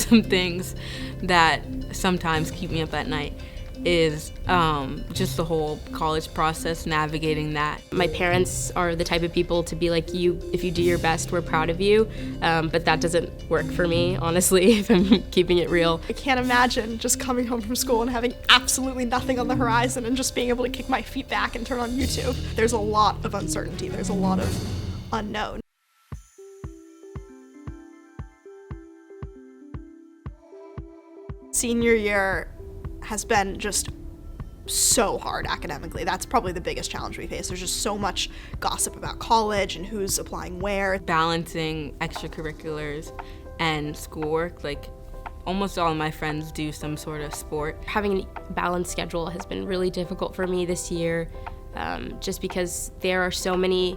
some things that sometimes keep me up at night is just the whole college process, navigating that. My parents are the type of people to be like, if you do your best, we're proud of you, but that doesn't work for me, honestly, if I'm keeping it real. I can't imagine just coming home from school and having absolutely nothing on the horizon and just being able to kick my feet back and turn on YouTube. There's a lot of uncertainty, there's a lot of unknown. Senior year has been just so hard academically. That's probably the biggest challenge we face. There's just so much gossip about college and who's applying where. Balancing extracurriculars and schoolwork, like almost all of my friends do some sort of sport. Having a balanced schedule has been really difficult for me this year, just because there are so many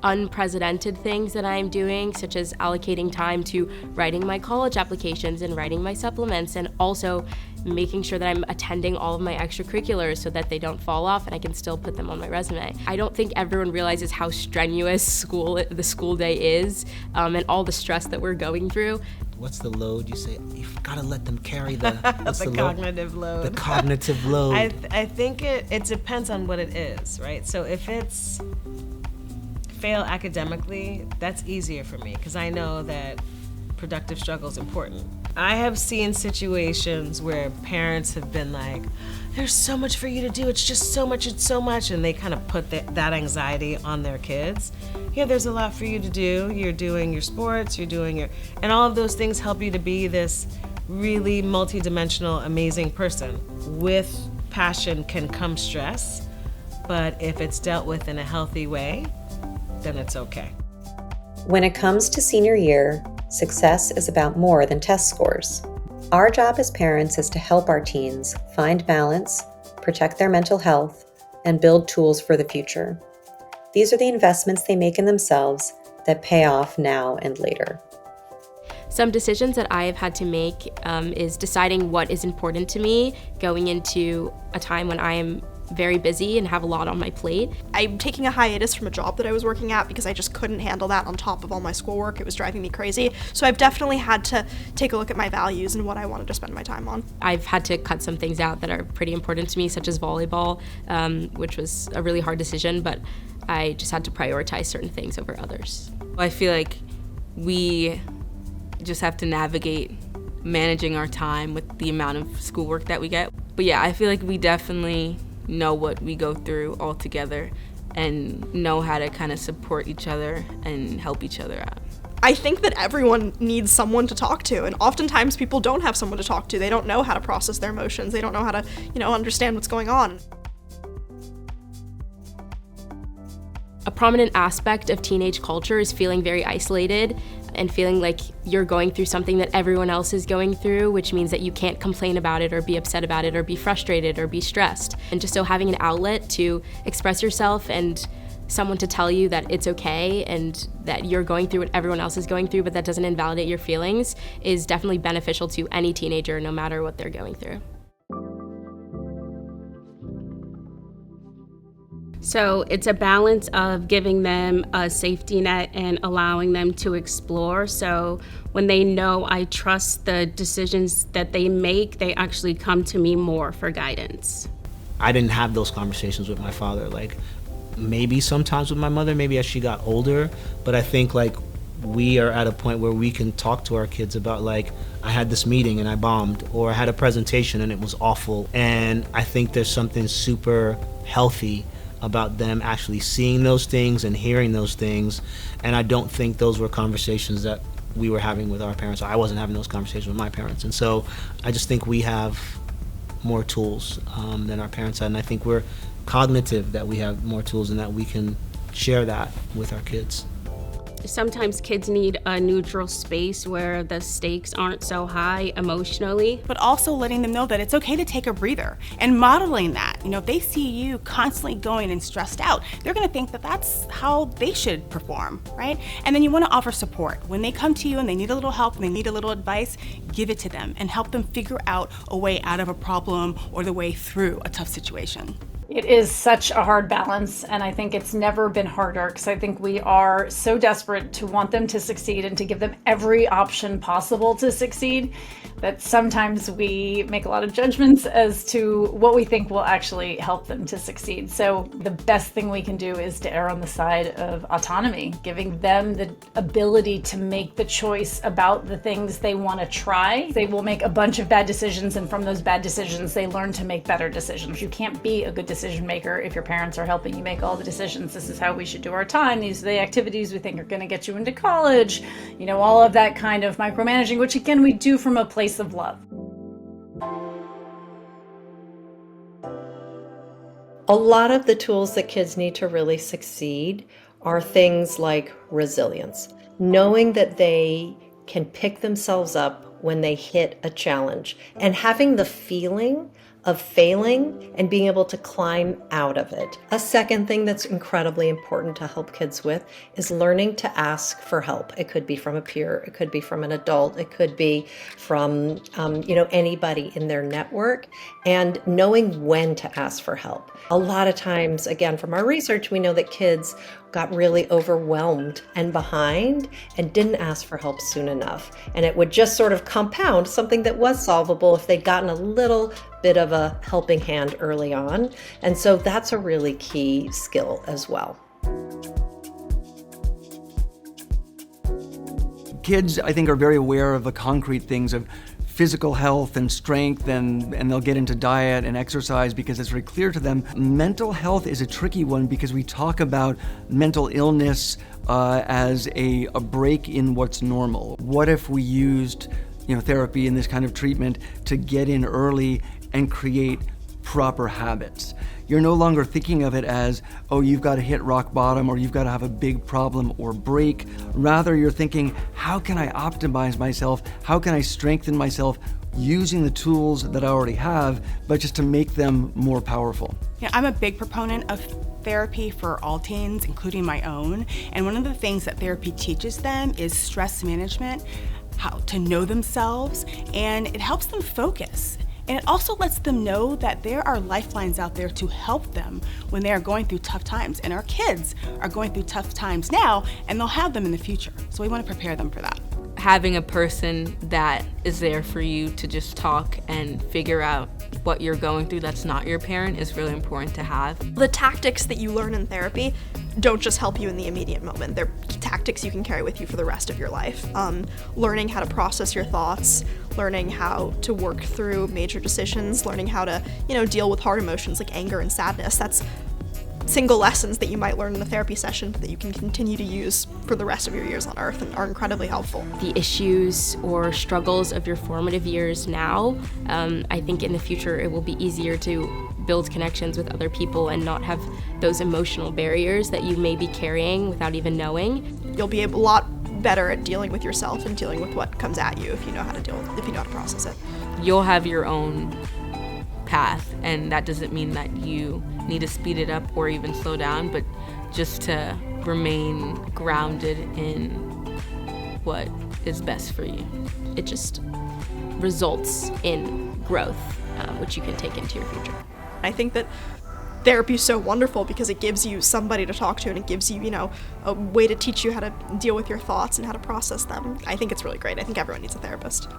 unprecedented things that I'm doing, such as allocating time to writing my college applications and writing my supplements, and also making sure that I'm attending all of my extracurriculars so that they don't fall off and I can still put them on my resume. I don't think everyone realizes how strenuous the school day is, and all the stress that we're going through. What's the load? You say you've got to let them carry the cognitive load. The cognitive load. I think it depends on what it is, right? So if it's fail academically, that's easier for me because I know that productive struggle is important. I have seen situations where parents have been like, there's so much for you to do, it's just so much, it's so much, and they kind of put that anxiety on their kids. Yeah, there's a lot for you to do. You're doing your sports, and all of those things help you to be this really multidimensional, amazing person. With passion can come stress, but if it's dealt with in a healthy way, then it's okay. When it comes to senior year, success is about more than test scores. Our job as parents is to help our teens find balance, protect their mental health, and build tools for the future. These are the investments they make in themselves that pay off now and later. Some decisions that I have had to make is deciding what is important to me going into a time when I am very busy and have a lot on my plate. I'm taking a hiatus from a job that I was working at because I just couldn't handle that on top of all my schoolwork. It was driving me crazy. So I've definitely had to take a look at my values and what I wanted to spend my time on. I've had to cut some things out that are pretty important to me, such as volleyball, which was a really hard decision, but I just had to prioritize certain things over others. I feel like we just have to navigate managing our time with the amount of schoolwork that we get. But yeah, I feel like we definitely know what we go through all together and know how to kind of support each other and help each other out. I think that everyone needs someone to talk to, and oftentimes people don't have someone to talk to. They don't know how to process their emotions. They don't know how to, understand what's going on. A prominent aspect of teenage culture is feeling very isolated and feeling like you're going through something that everyone else is going through, which means that you can't complain about it or be upset about it or be frustrated or be stressed. And just so having an outlet to express yourself and someone to tell you that it's okay and that you're going through what everyone else is going through, but that doesn't invalidate your feelings, is definitely beneficial to any teenager, no matter what they're going through. So it's a balance of giving them a safety net and allowing them to explore. So when they know I trust the decisions that they make, they actually come to me more for guidance. I didn't have those conversations with my father. Like maybe sometimes with my mother, maybe as she got older, but I think like we are at a point where we can talk to our kids about like, I had this meeting and I bombed, or I had a presentation and it was awful. And I think there's something super healthy about them actually seeing those things and hearing those things. And I don't think those were conversations that we were having with our parents. I wasn't having those conversations with my parents. And so I just think we have more tools than our parents had. And I think we're cognitive that we have more tools and that we can share that with our kids. Sometimes kids need a neutral space where the stakes aren't so high emotionally. But also letting them know that it's okay to take a breather and modeling that. If they see you constantly going and stressed out, they're gonna think that that's how they should perform, right? And then you wanna offer support. When they come to you and they need a little help and they need a little advice, give it to them and help them figure out a way out of a problem or the way through a tough situation. It is such a hard balance, and I think it's never been harder because I think we are so desperate to want them to succeed and to give them every option possible to succeed that sometimes we make a lot of judgments as to what we think will actually help them to succeed. So the best thing we can do is to err on the side of autonomy, giving them the ability to make the choice about the things they want to try. They will make a bunch of bad decisions, and from those bad decisions, they learn to make better decisions. You can't be a good decision maker if your parents are helping you make all the decisions. This is how we should do our time. These are the activities we think are going to get you into college. You know, all of that kind of micromanaging, which again, we do from a place of love. A lot of the tools that kids need to really succeed are things like resilience, knowing that they can pick themselves up when they hit a challenge, and having the feeling of failing and being able to climb out of it. A second thing that's incredibly important to help kids with is learning to ask for help. It could be from a peer, it could be from an adult, it could be from anybody in their network, and knowing when to ask for help. A lot of times, again, from our research, we know that kids got really overwhelmed and behind and didn't ask for help soon enough. And it would just sort of compound something that was solvable if they'd gotten a little bit of a helping hand early on. And so that's a really key skill as well. Kids, I think, are very aware of the concrete things of physical health and strength, and they'll get into diet and exercise because it's very clear to them. Mental health is a tricky one because we talk about mental illness as a break in what's normal. What if we used therapy and this kind of treatment to get in early and create proper habits? You're no longer thinking of it as, oh, you've got to hit rock bottom or you've got to have a big problem or break. Rather, you're thinking, how can I optimize myself? How can I strengthen myself using the tools that I already have, but just to make them more powerful? Yeah, I'm a big proponent of therapy for all teens, including my own. And one of the things that therapy teaches them is stress management, how to know themselves, and it helps them focus. And it also lets them know that there are lifelines out there to help them when they are going through tough times. And our kids are going through tough times now, and they'll have them in the future. So we want to prepare them for that. Having a person that is there for you to just talk and figure out what you're going through that's not your parent is really important to have. The tactics that you learn in therapy don't just help you in the immediate moment. They're tactics you can carry with you for the rest of your life. Learning how to process your thoughts, learning how to work through major decisions, learning how to, deal with hard emotions like anger and sadness. That's single lessons that you might learn in a therapy session that you can continue to use for the rest of your years on Earth and are incredibly helpful. The issues or struggles of your formative years now, I think in the future it will be easier to build connections with other people and not have those emotional barriers that you may be carrying without even knowing. You'll be a lot better at dealing with yourself and dealing with what comes at you if you know how to process it. You'll have your own path, and that doesn't mean that you need to speed it up or even slow down, but just to remain grounded in what is best for you. It just results in growth, which you can take into your future. I think that therapy is so wonderful because it gives you somebody to talk to, and it gives you, a way to teach you how to deal with your thoughts and how to process them. I think it's really great. I think everyone needs a therapist.